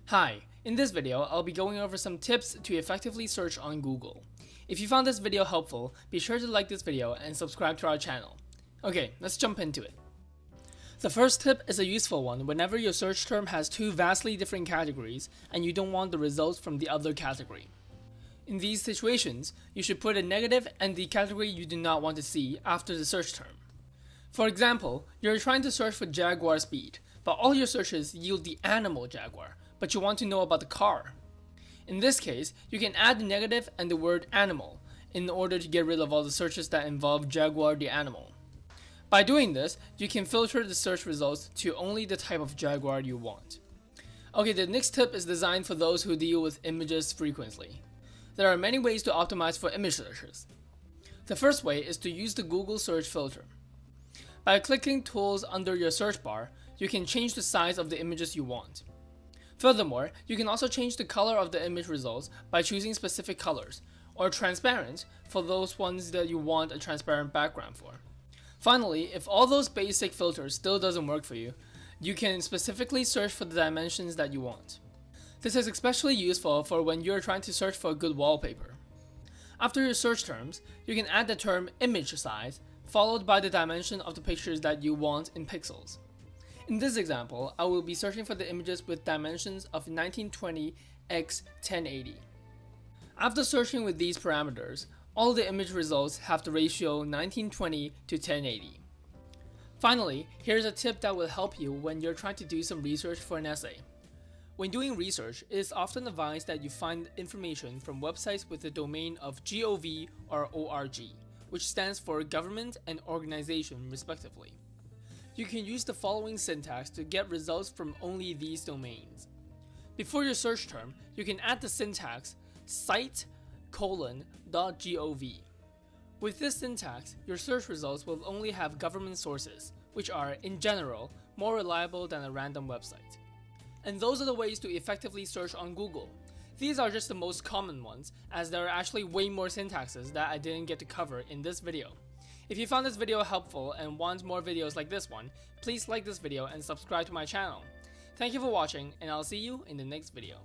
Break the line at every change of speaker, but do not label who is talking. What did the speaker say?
Hi, in this video, I'll be going over some tips to effectively search on Google. If you found this video helpful, be sure to like this video and subscribe to our channel. Okay, let's jump into it. The first tip is a useful one whenever your search term has two vastly different categories and you don't want the results from the other category. In these situations, you should put a negative and the category you do not want to see after the search term. For example, you're trying to search for Jaguar speed, but all your searches yield the animal Jaguar, but you want to know about the car. In this case, you can add the negative and the word animal in order to get rid of all the searches that involve Jaguar the animal. By doing this, you can filter the search results to only the type of Jaguar you want. Okay, the next tip is designed for those who deal with images frequently. There are many ways to optimize for image searches. The first way is to use the Google search filter. By clicking tools under your search bar, you can change the size of the images you want. Furthermore, you can also change the color of the image results by choosing specific colors, or transparent for those ones that you want a transparent background for. Finally, if all those basic filters still doesn't work for you, you can specifically search for the dimensions that you want. This is especially useful for when you're trying to search for a good wallpaper. After your search terms, you can add the term image size, followed by the dimension of the pictures that you want in pixels. In this example, I will be searching for the images with dimensions of 1920 x 1080. After searching with these parameters, all the image results have the ratio 1920 to 1080. Finally, here's a tip that will help you when you're trying to do some research for an essay. When doing research, it is often advised that you find information from websites with the domain of .gov or .org, which stands for government and organization respectively. You can use the following syntax to get results from only these domains. Before your search term, you can add the syntax site::.gov. With this syntax, your search results will only have government sources, which are, in general, more reliable than a random website. And those are the ways to effectively search on Google. These are just the most common ones, as there are actually way more syntaxes that I didn't get to cover in this video. If you found this video helpful and want more videos like this one, please like this video and subscribe to my channel. Thank you for watching, and I'll see you in the next video.